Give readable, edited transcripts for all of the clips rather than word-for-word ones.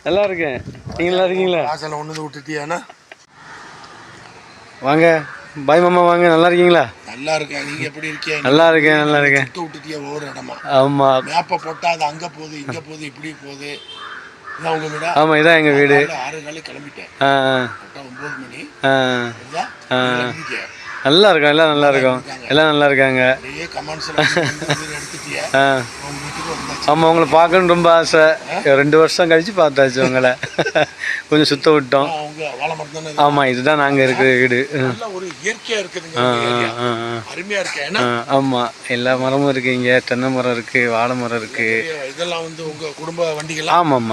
நல்லா இருக்கேன். நீங்க நல்லா இருக்கீங்களா? வாசல்ல ஒண்ணு விட்டுட்டியானா? வாங்க பாய் மாமா, வாங்க. நல்லா இருக்கீங்களா? நல்லா இருக்கேன். நீங்க எப்படி இருக்கீங்க? நல்லா இருக்கேன், நல்லா இருக்கேன். சுத்த விட்டுட்டியா ஒவ்வொரு இடமா? ஆமா. மேப்பை போட்டா அது அங்க போகுது, இங்க போகுது, இப்படி போகுது. இதான் உங்க வீடா? ஆமா, இதான் எங்க வீடு. 6 நாளைக்கு கிளம்பிட்டேன். 9 மணி. நல்லா இருக்கும், எல்லாம் நல்லா இருக்கும், எல்லாம் நல்லா இருக்காங்க. ஆமாம், உங்களை பார்க்கணுன்னு ரொம்ப ஆசை. 2 வருஷம் கழிச்சு பார்த்தாச்சு உங்களை. கொஞ்சம் சுத்த விட்டோம். ஆமாம், இதுதான் நாங்கள் இருக்கிற வீடு. ஆமாம், எல்லா மரமும் இருக்கு இங்கே. தென்னை மரம் இருக்கு, வாழை மரம் இருக்கு. இதெல்லாம் வந்து உங்க குடும்ப வண்டிகள்? ஆமாம்,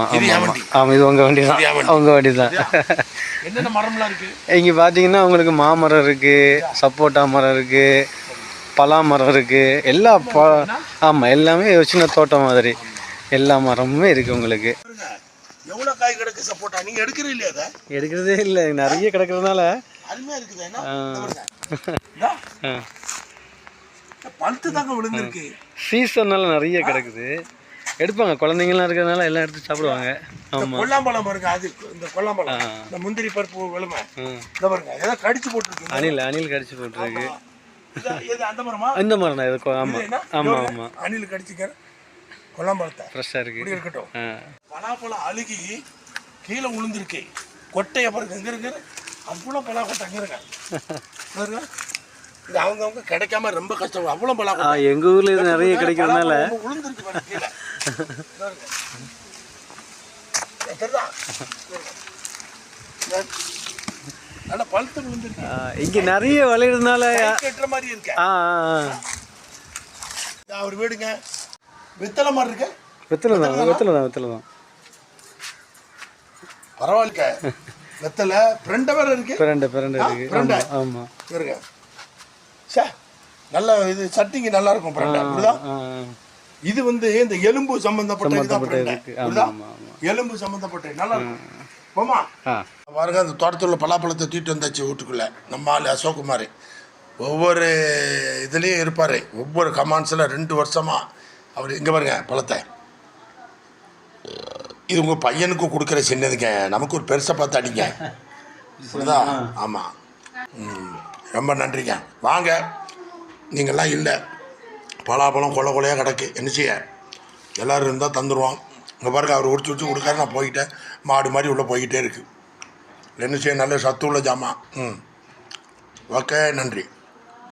ஆமாம், இது உங்கள் வண்டி தான். உங்கள் வண்டி தான். என்னென்ன மரம்லாம் இருக்கு இங்கே? பார்த்தீங்கன்னா உங்களுக்கு மாமரம் இருக்கு, சப்போட்டா மரம் இருக்கு, பலா மரம் இருக்கு, எல்லா ஆமாம், எல்லாமே சின்ன தோட்டம் மாதிரி எல்லா மரமுமே இருக்கு உங்களுக்கு. எவ்வளோ காய் கிடக்கு சப்போட்டா? நீங்கள் எடுக்கிறீ இல்லையா? அதை எடுக்கிறதே இல்லை, நிறைய கிடக்கிறதுனால அருமையாக இருக்குது. பழுத்து தாங்க விழுந்துருக்கு. சீசன்னால நிறைய கிடக்குது. எடுப்பாங்க, குழந்தைங்கலாம் இருக்கிறதுனால எல்லாம் எடுத்து சாப்பிடுவாங்க. ஆமாம், கொல்லாம்பழம் பாருங்க. அது இந்த கொல்லாம்பழம், இந்த முந்திரி பருப்பு விழுமை இந்த பாருங்க, ஏதோ கடிச்சு போட்டுருக்கு. அணில் கடிச்சு போட்டுருக்கு. அந்த மரமா? இந்த மரம் தான் இது. ஆமாம் ஆமாம் ஆமாம், அணில் கடிச்சிக்க கொல்லாம்பழத்தை ஃப்ரெஷ்ஷாக இருக்கு. இப்படி இருக்கட்டும். பலாப்பழம் அழுகி கீழே விழுந்துருக்கு. கொட்டையை பாருங்க, எங்க இருக்கு அவ்வளோ பலா கொட்டை அங்கே இருக்க பாருங்க. இது அவங்கவுங்க கிடைக்காம ரொம்ப கஷ்டம். அவ்வளோ பலா கொட்டை எங்கள் ஊரில் இது நிறைய கிடைக்கிறதுனால விழுந்துருக்கு பாருங்க கீழே. நல்லா பழுத்து விழுந்துருக்கு. இங்கே நிறைய விளையிறதுனால கட்டுற மாதிரி இருக்கு. அவர் வீடுங்க வெத்தலை மாதிரி இருக்கு. வெத்தலை தான். பரவாயில்ல, வெத்தலை பிரண்டை வேற இருக்கு. பிரண்டை இருக்கு. ஆமா இருங்க. நல்ல இது சட்டிங்க நல்லா இருக்கும் பிரண்டை. இப்படிதான். இது வந்து இந்த எலும்பு சம்பந்தப்பட்ட எலும்பு சம்பந்தப்பட்ட நல்லா இருக்கும். போமா பாருங்க, அந்த தோட்டத்தில் உள்ள பலாப்பழத்தை தூக்கிட்டு வந்தாச்சு வீட்டுக்குள்ள. நம்ம ஆள் அசோக்குமார் ஒவ்வொரு இதுலேயும் இருப்பார். ஒவ்வொரு கமான்ஸில் 2 வருஷமா அவர். இங்கே பாருங்க பழத்தை. இது உங்கள் பையனுக்கு கொடுக்குற சின்னதுங்க. நமக்கு ஒரு பெருசை பார்த்து அடிங்க. இப்படிதான். ஆமாம், ரொம்ப நன்றிங்க. வாங்க. நீங்கள்லாம் இல்லை, பலாப்பழம் கொலையாக கிடக்கு. என்ன செய்ய, எல்லோரும் இருந்தால் தந்துடுவோம். இங்கே பாருங்க, அவர் உடிச்சு கொடுக்காரு. நான் போய்கிட்டேன், மாடு மாதிரி உள்ளே போய்கிட்டே இருக்குது. என்ன செய்ய, நல்ல சத்து உள்ள ஜாமான். ஓகே, நன்றி.